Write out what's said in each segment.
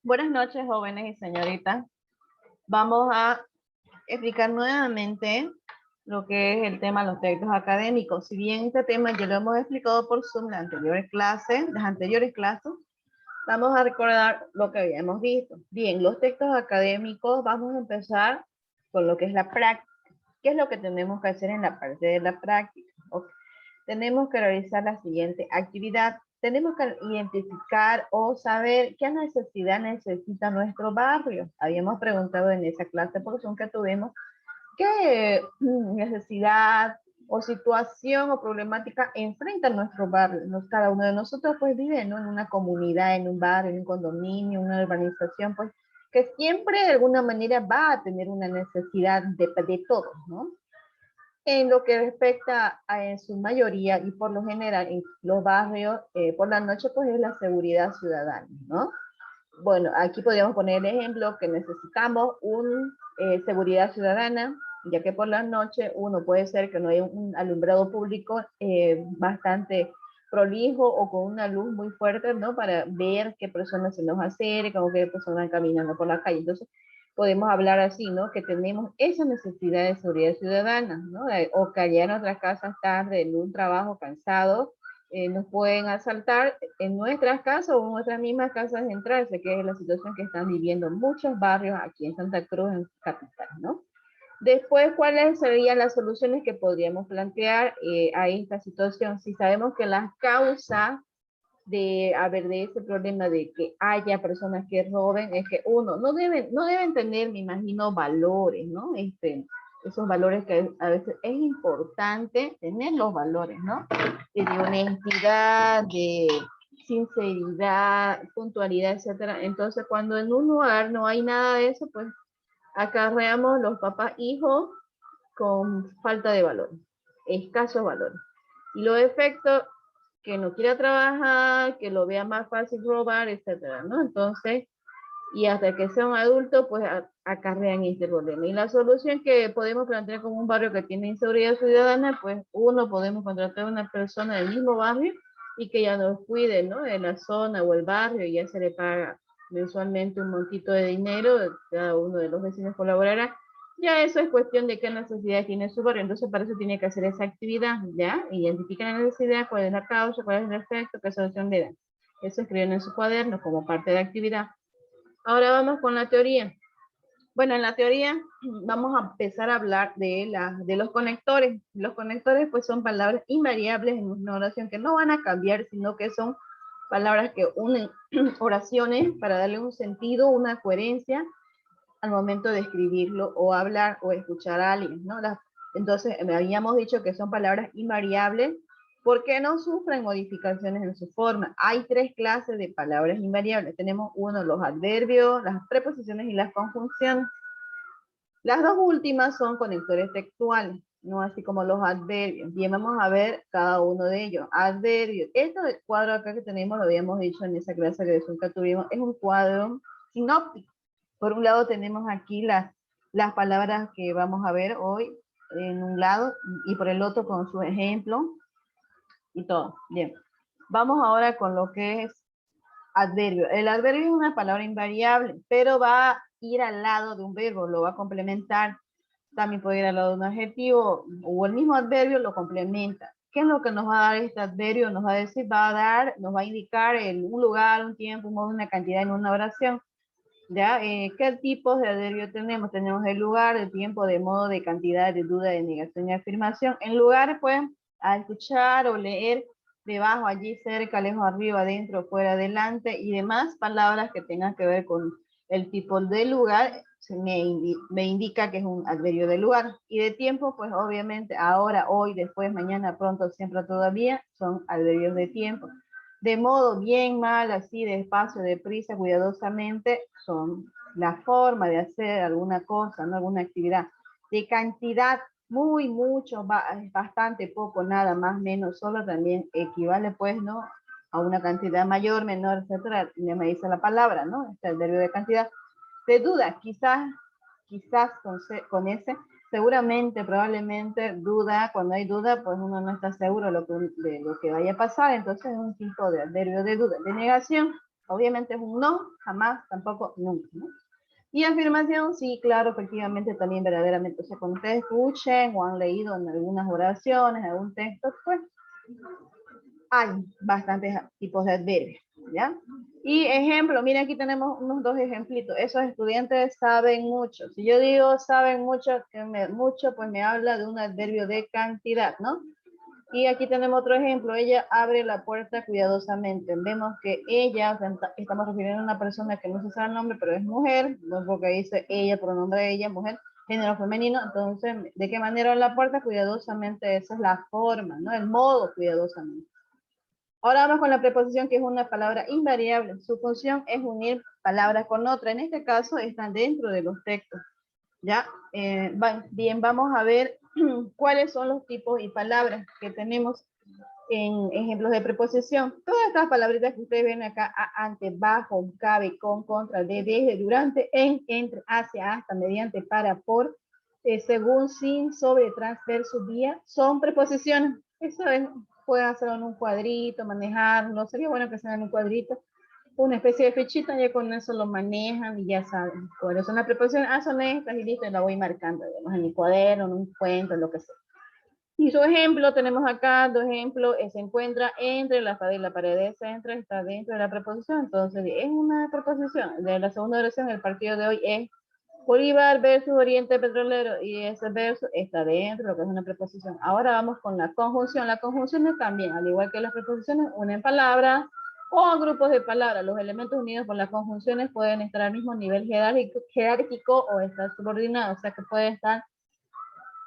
Buenas noches, jóvenes y señoritas. Vamos a explicar nuevamente lo que es el tema de los textos académicos. Si bien este tema ya lo hemos explicado por Zoom en las anteriores clases, vamos a recordar lo que habíamos visto. Bien, los textos académicos, vamos a empezar con lo que es la práctica. ¿Qué es lo que tenemos que hacer en la parte de la práctica? Okay. Tenemos que realizar la siguiente actividad. Tenemos que identificar o saber qué necesidad necesita nuestro barrio. Habíamos preguntado en esa clase por Zoom que tuvimos qué necesidad o situación o problemática enfrenta nuestro barrio. Cada uno de nosotros pues vive, ¿no?, en una comunidad, en un barrio, en un condominio, una urbanización, pues que siempre de alguna manera va a tener una necesidad de todos, ¿no? En lo que respecta a en su mayoría y por lo general en los barrios, por la noche, pues es la seguridad ciudadana, ¿no? Bueno, aquí podríamos poner el ejemplo que necesitamos seguridad ciudadana, ya que por la noche uno puede ser que no haya un alumbrado público bastante prolijo o con una luz muy fuerte, ¿no? Para ver qué personas se nos acercan o qué personas van caminando por la calle. Entonces, podemos hablar así, ¿no? Que tenemos esa necesidad de seguridad ciudadana, ¿no? O que allá en otras casas tarde, en un trabajo cansado, nos pueden asaltar en nuestras casas o en nuestras mismas casas de entrarse, que es la situación que están viviendo muchos barrios aquí en Santa Cruz, en capital, ¿no? Después, ¿cuáles serían las soluciones que podríamos plantear a esta situación? Si sabemos que las causas de ese problema de que haya personas que roben, es que uno, no deben tener, me imagino, valores, ¿no? Esos valores que a veces es importante tener los valores, ¿no? De honestidad, de sinceridad, puntualidad, etcétera. Entonces, cuando en un lugar no hay nada de eso, pues acarreamos los papás hijos con falta de valores, escasos valores. Y los efectos, que no quiera trabajar, que lo vea más fácil robar, etcétera, ¿no? Entonces, y hasta que sea un adulto, pues acarrean este problema. Y la solución que podemos plantear con un barrio que tiene inseguridad ciudadana, pues uno, podemos contratar a una persona del mismo barrio y que ya nos cuide, ¿no?, de la zona o el barrio, y ya se le paga mensualmente un montito de dinero, cada uno de los vecinos colaborará. Ya eso es cuestión de qué necesidad tiene su barrio. Entonces, para eso tiene que hacer esa actividad, ¿ya? Identificar la necesidad, cuál es la causa, cuál es el efecto, qué solución le dan. Eso escriben en su cuaderno como parte de la actividad. Ahora vamos con la teoría. Bueno, en la teoría vamos a empezar a hablar de los conectores. Los conectores pues son palabras invariables en una oración que no van a cambiar, sino que son palabras que unen oraciones para darle un sentido, una coherencia al momento de escribirlo o hablar o escuchar a alguien, ¿no? Entonces, habíamos dicho que son palabras invariables porque no sufren modificaciones en su forma. Hay tres clases de palabras invariables. Tenemos uno, los adverbios, las preposiciones y las conjunciones. Las dos últimas son conectores textuales, no así como los adverbios. Bien, vamos a ver cada uno de ellos. Adverbios. Este cuadro acá que tenemos, lo habíamos dicho en esa clase que nunca tuvimos, es un cuadro sinóptico. Por un lado tenemos aquí las palabras que vamos a ver hoy en un lado y por el otro con su ejemplo y todo. Bien, vamos ahora con lo que es adverbio. El adverbio es una palabra invariable, pero va a ir al lado de un verbo, lo va a complementar. También puede ir al lado de un adjetivo o el mismo adverbio lo complementa. ¿Qué es lo que nos va a dar este adverbio? Nos va a decir, nos va a indicar un lugar, un tiempo, un modo, una cantidad en una oración. ¿Ya? ¿Qué tipos de adverbio tenemos? Tenemos el lugar, el tiempo, de modo, de cantidad, de duda, de negación y afirmación. En lugar, pues, a escuchar o leer debajo, allí, cerca, lejos, arriba, adentro, fuera, adelante y demás palabras que tengan que ver con el tipo de lugar, me indica que es un adverbio de lugar. Y de tiempo, pues obviamente ahora, hoy, después, mañana, pronto, siempre, todavía, son adverbios de tiempo. De modo, bien, mal, así, despacio, deprisa, cuidadosamente, son la forma de hacer alguna cosa, ¿no?, alguna actividad. De cantidad, muy, mucho, bastante, poco, nada, más, menos, solo, también equivale, pues, ¿no?, a una cantidad mayor, menor, etcétera. Me dice la palabra, ¿no? Este es el verbo de cantidad. De duda, quizás con ese, seguramente, probablemente, duda, cuando hay duda, pues uno no está seguro de lo que vaya a pasar, entonces es un tipo de adverbio de duda. De negación, Obviamente es un no, jamás, tampoco, nunca, ¿no? Y afirmación, sí, claro, efectivamente, también verdaderamente. O sea, cuando ustedes escuchen o han leído en algunas oraciones, algún texto, pues hay bastantes tipos de adverbios, ¿ya? Y ejemplo, miren, aquí tenemos unos dos ejemplitos. Esos estudiantes saben mucho. Si yo digo saben mucho, mucho, pues me habla de un adverbio de cantidad, ¿no? Y aquí tenemos otro ejemplo. Ella abre la puerta cuidadosamente. Vemos que ella, o sea, estamos refiriendo a una persona que no se sabe el nombre, pero es mujer, ¿no? Porque dice ella, pronombre de ella, mujer, género femenino. Entonces, ¿de qué manera abre la puerta? Cuidadosamente. Esa es la forma, ¿no? El modo cuidadosamente. Ahora vamos con la preposición, que es una palabra invariable. Su función es unir palabras con otra. En este caso, están dentro de los textos. ¿Ya? Bien, vamos a ver cuáles son los tipos y palabras que tenemos en ejemplos de preposición. Todas estas palabritas que ustedes ven acá, ante, bajo, cabe, con, contra, de, desde, durante, en, entre, hacia, hasta, mediante, para, por, según, sin, sobre, transverso, vía, son preposiciones. Eso es, pueden hacerlo en un cuadrito, manejarlo. Sería bueno que sea en un cuadrito, una especie de fechita, ya con eso lo manejan y ya saben cuáles son las preposiciones. Son estas y listo, la voy marcando, digamos, en mi cuaderno, en un cuento, lo que sea. Y su ejemplo, tenemos acá dos ejemplos, se encuentra entre la espada y la pared de centro, está dentro de la preposición, entonces es una preposición. De la segunda oración, el partido de hoy es Bolívar versus Oriente Petrolero, y ese verso está dentro, lo que es una preposición. Ahora vamos con la conjunción. Las conjunciones también, al igual que las preposiciones, unen palabras o grupos de palabras. Los elementos unidos por las conjunciones pueden estar al mismo nivel jerárquico o estar subordinados, o sea que puede estar.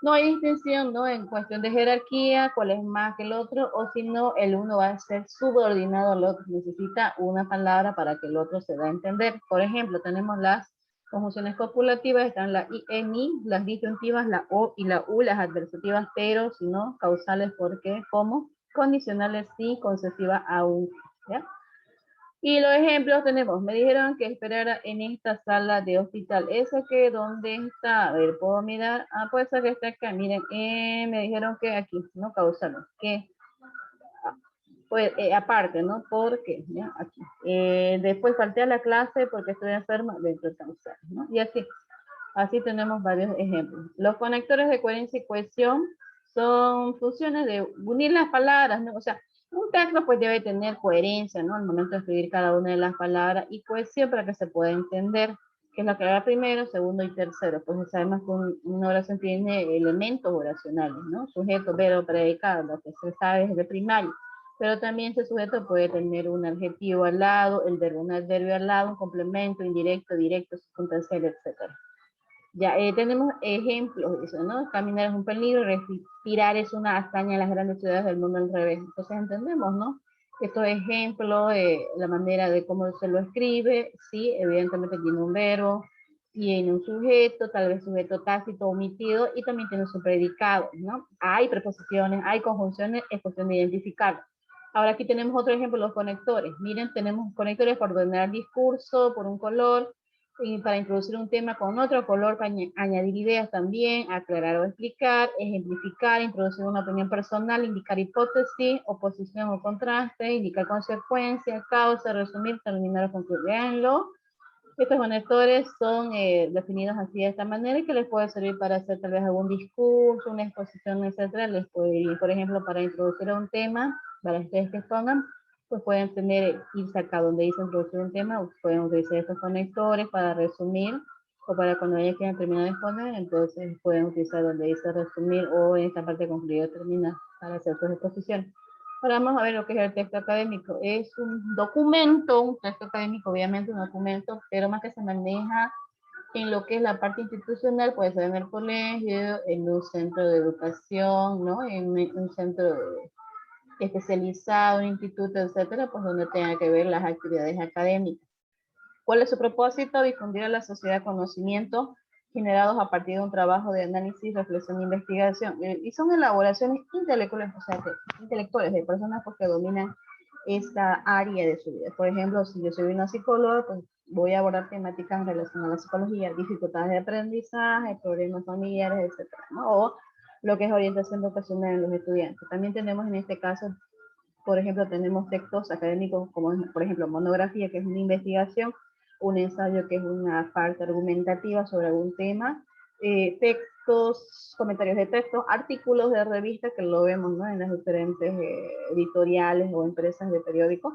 No hay distinción, ¿no? En cuestión de jerarquía, cuál es más que el otro, o si no, el uno va a ser subordinado al otro. Necesita una palabra para que el otro se dé a entender. Por ejemplo, tenemos las conjunciones copulativas, están la I, en, I, las disyuntivas, la O y la U, las adversativas, pero, si no, causales, porque, como, condicionales, sí, concesiva, aún, ¿ya? Y los ejemplos tenemos, me dijeron que esperara en esta sala de hospital. ¿Esa que dónde está? A ver, ¿puedo mirar? Puede ser que está acá. Miren, me dijeron que aquí, ¿no? Causales. Que, pues, aparte, ¿no? ¿Por qué? ¿Ya? Aquí. Después falté a la clase porque estoy enferma, dentro de causales, ¿no? Y así. Así tenemos varios ejemplos. Los conectores de coherencia y cohesión son funciones de unir las palabras, ¿no? O sea, un texto pues debe tener coherencia, ¿no? Al momento de escribir cada una de las palabras, y cohesión para que se pueda entender, que es lo que haga primero, segundo y tercero. Pues sabemos que una oración tiene elementos oracionales, ¿no? Sujeto, verbo, predicado, lo que se sabe desde primario. Pero también ese sujeto puede tener un adjetivo al lado, el verbo, un adverbio al lado, un complemento, indirecto, directo, circunstancial, etcétera. Ya tenemos ejemplos de eso, ¿no? Caminar es un peligro, respirar es una hazaña en las grandes ciudades del mundo al revés. Entonces entendemos, ¿no? Estos ejemplos, la manera de cómo se lo escribe, sí, evidentemente tiene un verbo, tiene un sujeto, tal vez sujeto tácito, omitido, y también tiene su predicado, ¿no? Hay preposiciones, hay conjunciones, es cuestión de identificar. Ahora aquí tenemos otro ejemplo, los conectores. Miren, tenemos conectores por ordenar el discurso, por un color, y para introducir un tema con otro color, para añadir ideas también, aclarar o explicar, ejemplificar, introducir una opinión personal, indicar hipótesis, oposición o contraste, indicar consecuencia, causa, resumir, terminar o concluir. Véanlo. Estos conectores son definidos así de esta manera, y que les puede servir para hacer tal vez algún discurso, una exposición, etcétera. Les puede ir, por ejemplo, para introducir a un tema, para ustedes que expongan, pues pueden tener, irse acá donde dice introducir un tema, pueden utilizar estos conectores para resumir, o para cuando ellos quieran terminar de exponer, entonces pueden utilizar donde dice resumir, o en esta parte concluir o terminar, para hacer sus exposiciones. Ahora vamos a ver lo que es el texto académico. Es un documento, un texto académico, obviamente un documento, pero más que se maneja en lo que es la parte institucional, puede ser en el colegio, en un centro de educación, ¿no? En un centro especializado, un instituto, etcétera, pues donde tenga que ver las actividades académicas. ¿Cuál es su propósito? Difundir a la sociedad conocimientos generados a partir de un trabajo de análisis, reflexión e investigación. Y son elaboraciones intelectuales, o sea, intelectuales de personas que dominan esta área de su vida. Por ejemplo, si yo soy una psicóloga, pues voy a abordar temáticas relacionadas a la psicología, dificultades de aprendizaje, problemas familiares, etcétera, ¿no? O lo que es orientación vocacional en los estudiantes. También tenemos en este caso Por ejemplo, tenemos textos académicos como, por ejemplo, monografía, que es una investigación, un ensayo, que es una parte argumentativa sobre algún tema, textos, comentarios de texto, artículos de revista, que lo vemos, ¿no?, en las diferentes editoriales o empresas de periódicos,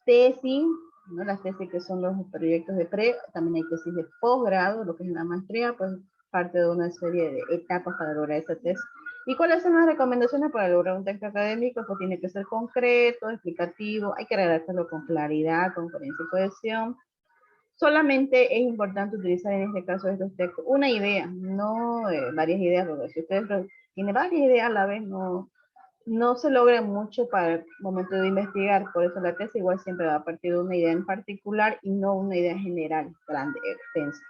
tesis, ¿no?, las tesis que son los proyectos de pre, también hay tesis de posgrado, lo que es la maestría, pues parte de una serie de etapas para lograr esa tesis. ¿Y cuáles son las recomendaciones para lograr un texto académico? Pues tiene que ser concreto, explicativo, hay que redactarlo con claridad, con coherencia y cohesión. Solamente es importante utilizar en este caso de estos textos una idea, no varias ideas, porque si usted tiene varias ideas a la vez, no se logra mucho para el momento de investigar. Por eso la tesis igual siempre va a partir de una idea en particular y no una idea general, grande, extensa.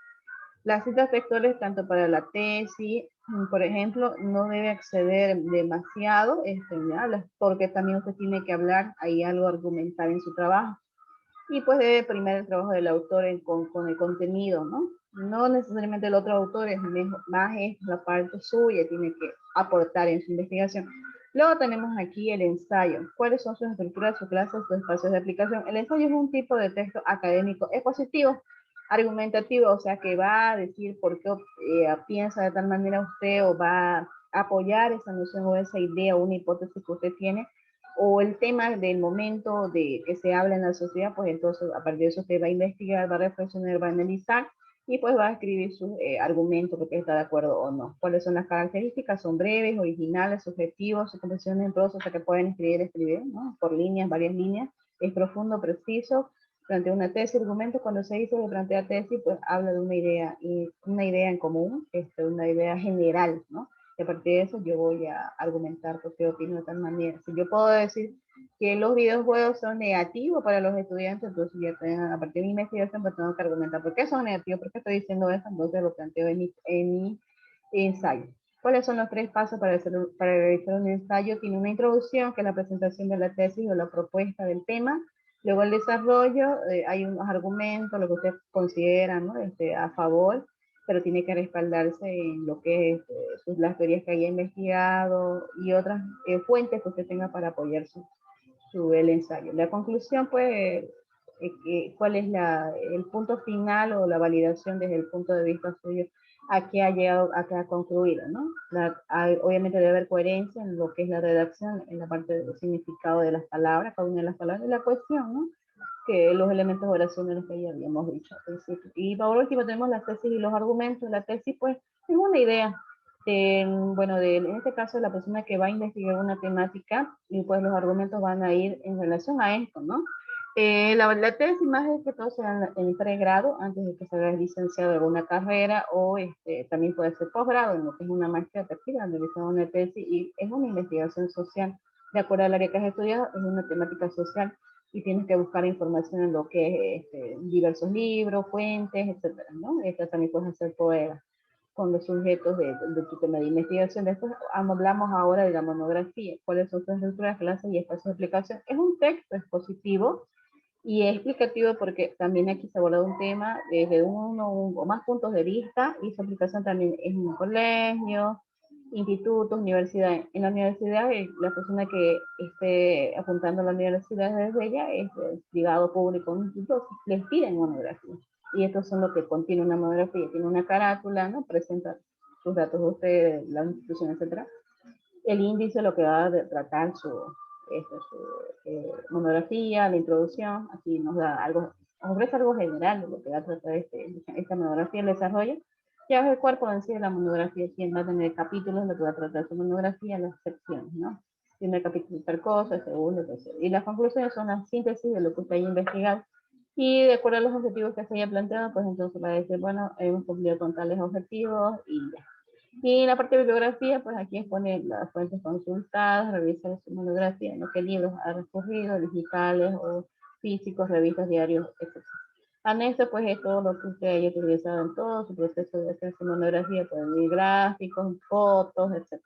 Las citas textuales, tanto para la tesis, por ejemplo, no debe acceder demasiado, porque también usted tiene que hablar, hay algo argumental en su trabajo. Y pues debe primar el trabajo del autor con el contenido, ¿no? No necesariamente el otro autor, es más es la parte suya, tiene que aportar en su investigación. Luego tenemos aquí el ensayo. ¿Cuáles son sus estructuras, sus clases, sus espacios de aplicación? El ensayo es un tipo de texto académico expositivo, argumentativo, o sea, que va a decir por qué piensa de tal manera usted, o va a apoyar esa noción o esa idea o una hipótesis que usted tiene, o el tema del momento de que se habla en la sociedad, pues entonces a partir de eso usted va a investigar, va a reflexionar, va a analizar y pues va a escribir sus argumentos porque está de acuerdo o no. ¿Cuáles son las características? Son breves, originales, subjetivos, sus composiciones en prosa, o sea que pueden escribir, ¿no?, por líneas, varias líneas. Es profundo, preciso. Plantea una tesis, argumento. Cuando se dice que plantea tesis, pues habla de una idea en común, una idea general, ¿no? Y a partir de eso yo voy a argumentar por qué opino de tal manera. Si yo puedo decir que los videojuegos son negativos para los estudiantes, entonces ya a partir de mi investigación pues tengo que argumentar por qué son negativos, por qué estoy diciendo eso, entonces lo planteo en mi ensayo. ¿Cuáles son los 3 pasos para realizar un ensayo? Tiene una introducción, que es la presentación de la tesis o la propuesta del tema. Luego el desarrollo, hay unos argumentos, lo que usted considera, ¿no?, a favor, pero tiene que respaldarse en lo que es las teorías que haya investigado y otras fuentes que usted tenga para apoyar el ensayo. La conclusión, pues, ¿cuál es el punto final o la validación desde el punto de vista suyo a qué ha llegado, a qué ha concluido, ¿no? Obviamente debe haber coherencia en lo que es la redacción, en la parte del significado de las palabras, cada una de las palabras, y la cuestión, ¿no?, que los elementos de oración de los que ya habíamos dicho al principio. Y por último tenemos la tesis y los argumentos. La tesis, pues, es una idea. Bueno, en este caso, la persona que va a investigar una temática, y pues los argumentos van a ir en relación a esto, ¿no? La tesis más es que todo sea en pregrado, antes de que se haga licenciado en alguna carrera, o también puede ser posgrado, en lo que es una maestría práctica, donde realizar una tesis, y es una investigación social. De acuerdo al área que has estudiado, es una temática social, y tienes que buscar información en lo que es diversos libros, fuentes, etcétera, ¿no? También puedes hacer pruebas con los sujetos de tu tema de investigación. Después hablamos ahora de la monografía, cuáles son sus estructuras, clases y espacios de aplicación. Es un texto expositivo y es explicativo porque también aquí se aborda un tema desde uno o más puntos de vista, y su aplicación también es en un colegio, institutos, universidades. En la universidad, la persona que esté apuntando a la universidad desde ella es privado, público, un instituto, les piden monografía. Y estos son lo que contiene una monografía. Tiene una carátula, ¿no? Presenta sus datos de usted, la institución, etcétera. El índice, lo que va a tratar su monografía, la introducción. Aquí nos da algo, ofrece algo general de lo que va a tratar esta monografía, el desarrollo. Ya es el cuerpo en sí de la monografía, quien va a tener capítulos, lo que va a tratar su monografía, las secciones, ¿no? Primer capítulo tal cosa, segundo, tercero. Y las conclusiones son la síntesis de lo que usted haya investigado. Y de acuerdo a los objetivos que se haya planteado, pues entonces va a decir, bueno, hemos cumplido con tales objetivos y ya. Y en la parte de bibliografía, pues aquí expone las fuentes consultadas, revisa su monografía, ¿no?, qué libros ha recurrido, digitales o físicos, revistas, diarios, etc. Anexo, pues es todo lo que usted haya utilizado en todo su proceso de hacer su monografía, pueden ir gráficos, fotos, etc.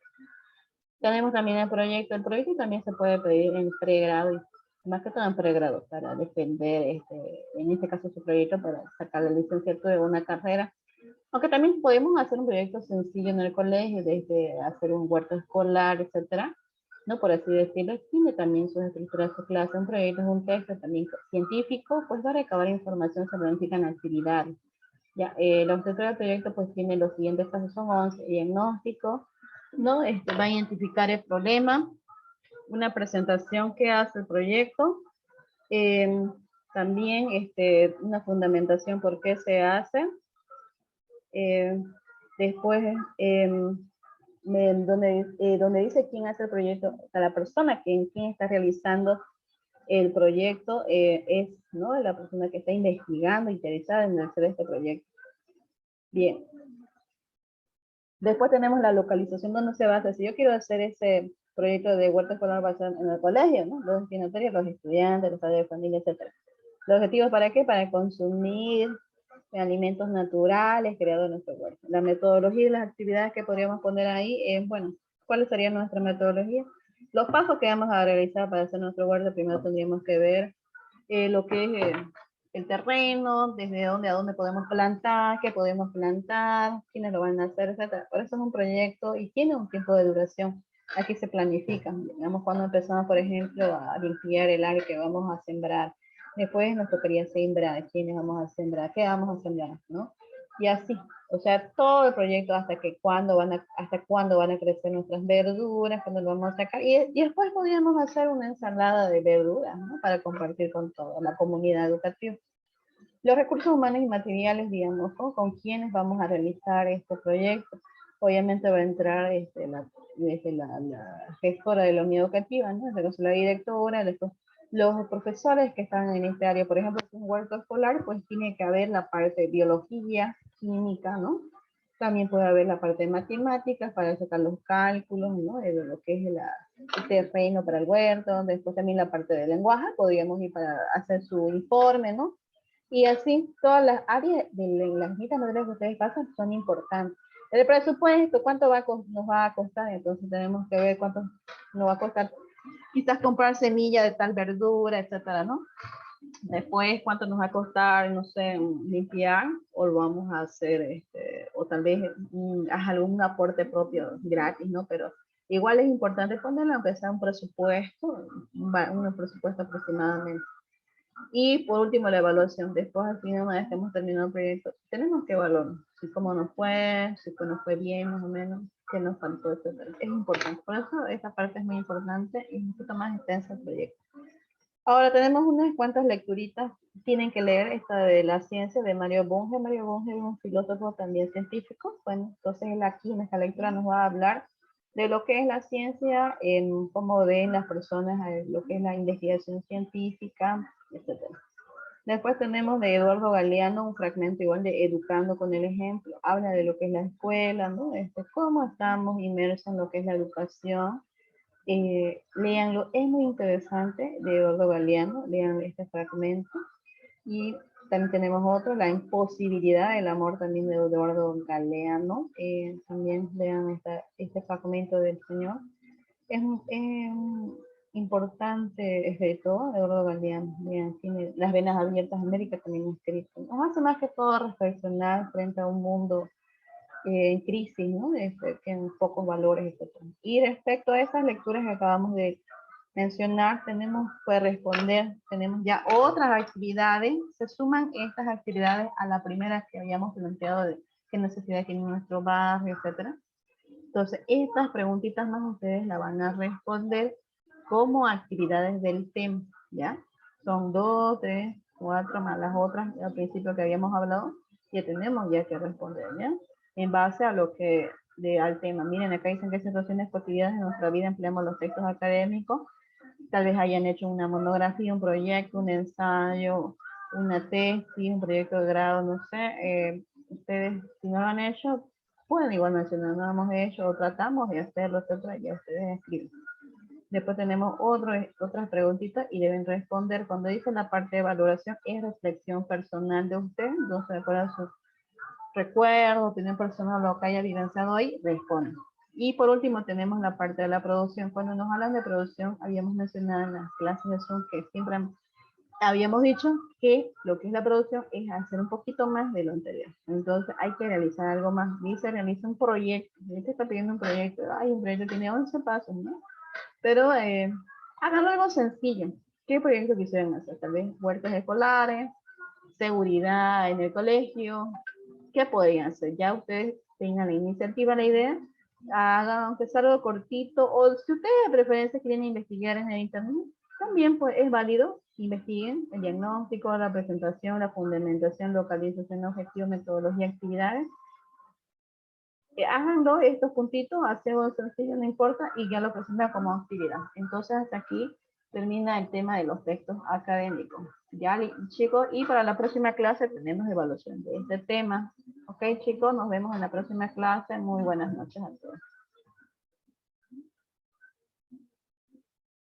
Tenemos también el proyecto también se puede pedir en pregrado, y más que todo en pregrado, para defender, en este caso su proyecto, para sacar la licenciatura de una carrera. Aunque también podemos hacer un proyecto sencillo en el colegio, desde hacer un huerto escolar, etcétera. ¿no? Por así decirlo, tiene también sus estructuras, su clase, un proyecto es un texto también científico, pues va a recabar información, se planifican actividades. Ya, la estructura del proyecto pues tiene los siguientes pasos, son 11, diagnóstico, ¿no? Va a identificar el problema, una presentación que hace el proyecto, también una fundamentación por qué se hace, después donde dice quién hace el proyecto, o sea, la persona quien está realizando el proyecto es, ¿no?, la persona que está investigando, interesada en hacer este proyecto. Bien. Después tenemos la localización donde se va a hacer. Si yo quiero hacer ese proyecto de huerta escolar basado en el colegio, ¿no? Los destinatarios, los estudiantes, los padres de familia, etc. ¿Los objetivos para qué? Para consumir alimentos naturales creados en nuestro huerto. La metodología y las actividades que podríamos poner ahí es, bueno, ¿cuál sería nuestra metodología? Los pasos que vamos a realizar para hacer nuestro huerto, primero tendríamos que ver lo que es el terreno, desde dónde a dónde podemos plantar, qué podemos plantar, quiénes lo van a hacer, etc. Por eso es un proyecto y tiene un tiempo de duración. Aquí se planifica, digamos, cuando empezamos, por ejemplo, a limpiar el área que vamos a sembrar. Después nos tocaría sembrar, quiénes vamos a sembrar, qué vamos a sembrar, ¿no? Y así, o sea, todo el proyecto hasta cuándo van a crecer nuestras verduras, cuándo lo vamos a sacar. Y después podríamos hacer una ensalada de verduras, ¿no?, para compartir con toda la comunidad educativa. Los recursos humanos y materiales, digamos, ¿no?, con quienes vamos a realizar este proyecto. Obviamente va a entrar desde la gestora de la unidad educativa, ¿no?, desde la directora, los profesores que están en este área. Por ejemplo, si es un huerto escolar, pues tiene que haber la parte de biología, química, ¿no? También puede haber la parte de matemáticas para sacar los cálculos, ¿no?, de lo que es el terreno para el huerto. Después también la parte de lenguaje, podríamos ir para hacer su informe, ¿no? Y así, todas las áreas de las distintas materias que ustedes pasan son importantes. El presupuesto, ¿cuánto nos va a costar? Entonces tenemos que ver cuánto nos va a costar quizás comprar semilla de tal verdura, etcétera, ¿no? Después, ¿cuánto nos va a costar, no sé, limpiar? O lo vamos a hacer, o tal vez haz algún aporte propio gratis, ¿no? Pero igual es importante ponerlo, aunque sea un presupuesto, un presupuesto aproximadamente. Y por último, la evaluación. Después, al final, una vez que hemos terminado el proyecto, tenemos que evaluar si cómo nos fue, si nos fue bien, más o menos, qué nos faltó, etc. Es importante. Por eso, esta parte es muy importante y un poquito más extensa el proyecto. Ahora tenemos unas cuantas lecturitas. Tienen que leer esta de la ciencia de Mario Bunge. Mario Bunge es un filósofo también científico. Bueno, entonces él aquí en esta lectura nos va a hablar de lo que es la ciencia, cómo ven las personas lo que es la investigación científica, etc. Después tenemos de Eduardo Galeano un fragmento igual de Educando con el ejemplo. Habla de lo que es la escuela, ¿no? Cómo estamos inmersos en lo que es la educación. Léanlo, es muy interesante, de Eduardo Galeano, lean este fragmento. Y también tenemos otro, La imposibilidad del amor, también de Eduardo Galeano. También lean este fragmento del señor. Es importante escritor, Eduardo Galeano. Tiene Las venas abiertas, América, también escrito. Nos hace más que todo reflexionar frente a un mundo en crisis, ¿no? Que en pocos valores, etc. Y respecto a esas lecturas que acabamos de mencionar, tenemos que responder, tenemos ya otras actividades, se suman estas actividades a la primera que habíamos planteado de qué necesidad tiene nuestro barrio, etc. Entonces, estas preguntitas más ustedes la van a responder como actividades del tema, ¿ya? Son 2, 3, 4 más las otras al principio que habíamos hablado, ya tenemos ya que responder, ¿ya? En base a lo que, al tema. Miren, acá dicen que situaciones cotidianas de nuestra vida empleamos los textos académicos, tal vez hayan hecho una monografía, un proyecto, un ensayo, una tesis, un proyecto de grado, no sé, ustedes si no lo han hecho, pueden igual mencionar, no lo hemos hecho o tratamos de hacerlo, etcétera, ya ustedes escriben. Después tenemos otras preguntitas y deben responder. Cuando dice la parte de valoración, es reflexión personal de usted, entonces de acuerdo a sus recuerdos, opinión personal, lo que haya vivenciado ahí, responde. Y por último tenemos la parte de la producción. Cuando nos hablan de producción, habíamos mencionado en las clases de Zoom que siempre habíamos dicho que lo que es la producción es hacer un poquito más de lo anterior. Entonces hay que realizar algo más. Dice, realiza un proyecto. Dice, está pidiendo un proyecto. Ay, un proyecto tiene 11 pasos, ¿no? Pero hagan algo sencillo. ¿Qué proyecto quisieran hacer? Tal vez huertas escolares, seguridad en el colegio. ¿Qué podrían hacer? Ya ustedes tengan la iniciativa, la idea, hagan aunque sea algo cortito, o si ustedes de preferencia quieren investigar en el internet, también pues es válido, investiguen el diagnóstico, la presentación, la fundamentación, localización, objetivo, metodología, actividades. Háganlo estos puntitos, hacemos sencillo, no importa, y ya lo presentan como actividad. Entonces hasta aquí termina el tema de los textos académicos. Ya, chicos, y para la próxima clase tenemos evaluación de este tema. Ok, chicos, nos vemos en la próxima clase. Muy buenas noches a todos.